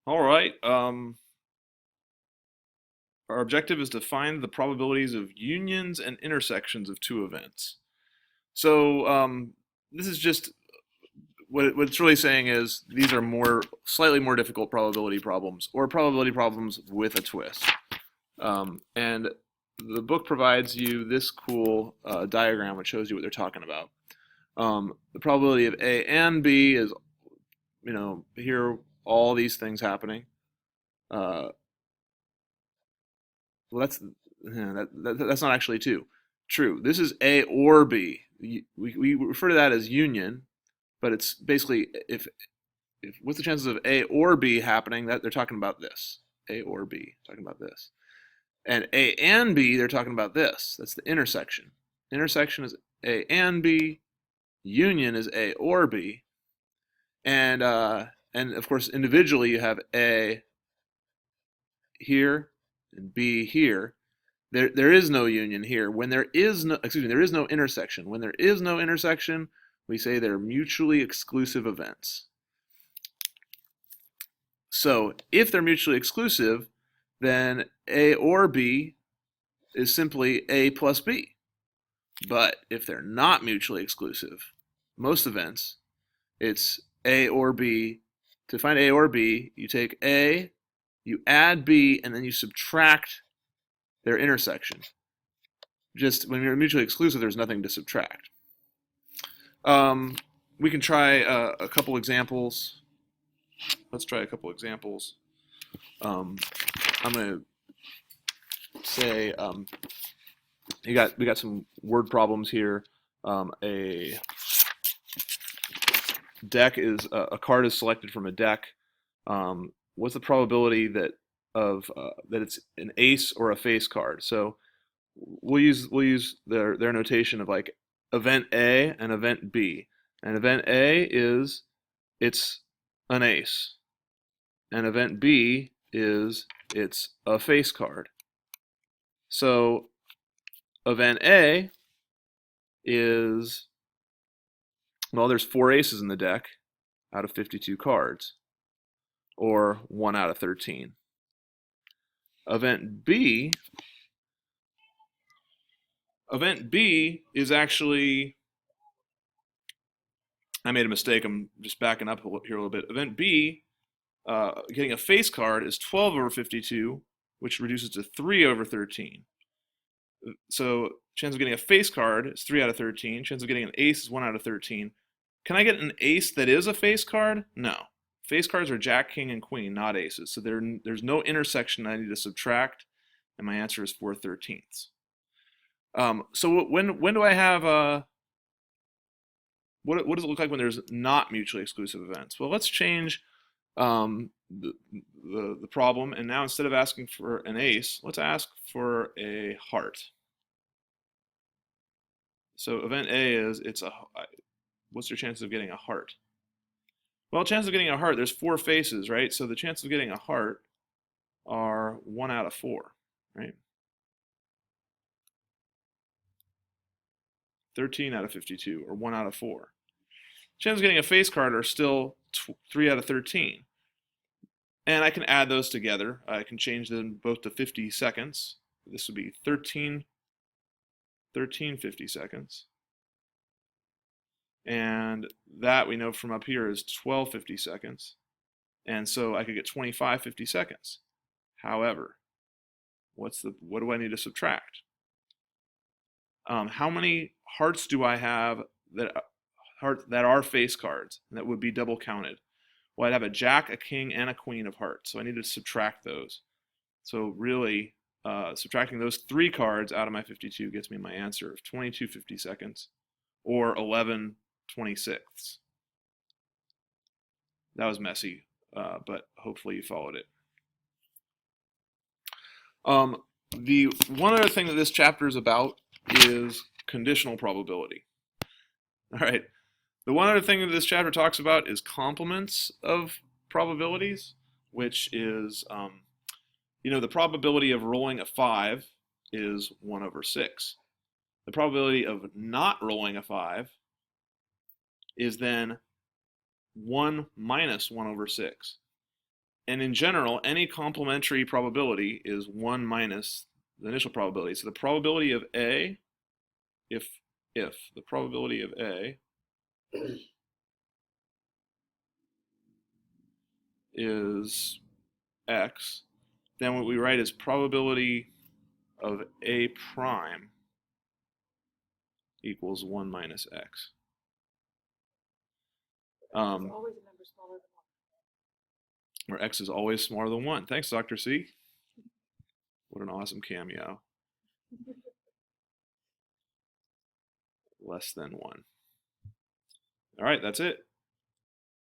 All right. Our objective is to find the probabilities of unions and intersections of two events. So this is just what it's really saying is these are slightly more difficult probability problems or probability problems with a twist. And the book provides you this cool diagram which shows you what they're talking about. The probability of A and B is, here all these things happening. Uh, Well, that's not actually true. This is A or B. We refer to that as union, but it's basically if what's the chances of A or B happening? That they're talking about this. A or B, talking about this. And A and B, they're talking about this. That's the intersection. Intersection is A and B. Union is A or B. And of course individually you have A here and B here. There is no union here. When there is no, excuse me, there is no intersection. When there is no intersection, we say they're mutually exclusive events. So if they're mutually exclusive, then A or B is simply A plus B. But if they're not mutually exclusive, most events, it's A or B. To find A or B, you take A, you add B, and then you subtract their intersection. Just when you're mutually exclusive, there's nothing to subtract. We can try a couple examples. Let's try a couple examples. I'm going to say we got some word problems here. A deck is a card is selected from a deck. What's the probability that it's an ace or a face card? So we'll use their notation of like event A and event B. And event A is it's an ace. And event B is it's a face card. So event A is, well, there's 4 aces in the deck out of 52 cards, or 1 out of 13. Event B is actually, I made a mistake. I'm just backing up here a little bit. Event B, getting a face card is 12 over 52, which reduces to 3 over 13. So chance of getting a face card is 3 out of 13. Chance of getting an ace is 1 out of 13. Can I get an ace that is a face card? No. Face cards are jack, king, and queen, not aces. So there's no intersection I need to subtract, and my answer is 4/13. So when do I have what does it look like when there's not mutually exclusive events? Well, let's change the problem, and now instead of asking for an ace, let's ask for a heart. So event A is what's your chance of getting a heart? Well, chance of getting a heart, there's 4 faces, right? So the chance of getting a heart are 1 out of 4, right? 13 out of 52, or 1 out of 4. Chance of getting a face card are still 3 out of 13. And I can add those together. I can change them both to 50 seconds. This would be 13 50 seconds. And that we know from up here is 12 50 seconds. And so I could get 25 50 seconds. However, what do I need to subtract? How many hearts do I have that are face cards and that would be double counted? Well, I'd have a jack, a king, and a queen of hearts. So I need to subtract those. So really, subtracting those 3 cards out of my 52 gets me my answer of 22 50 seconds, or 11 26ths. That was messy, but hopefully you followed it. The one other thing that this chapter is about is conditional probability. All right. The one other thing that this chapter talks about is complements of probabilities, which is, the probability of rolling a 5 is 1 over 6. The probability of not rolling a 5 is then 1 minus 1 over 6. And in general, any complementary probability is 1 minus the initial probability. So the probability of A, if the probability of A is X, then what we write is probability of A prime equals 1 minus X. Where X is always smaller than 1. Thanks, Dr. C. What an awesome cameo. Less than 1. All right, that's it.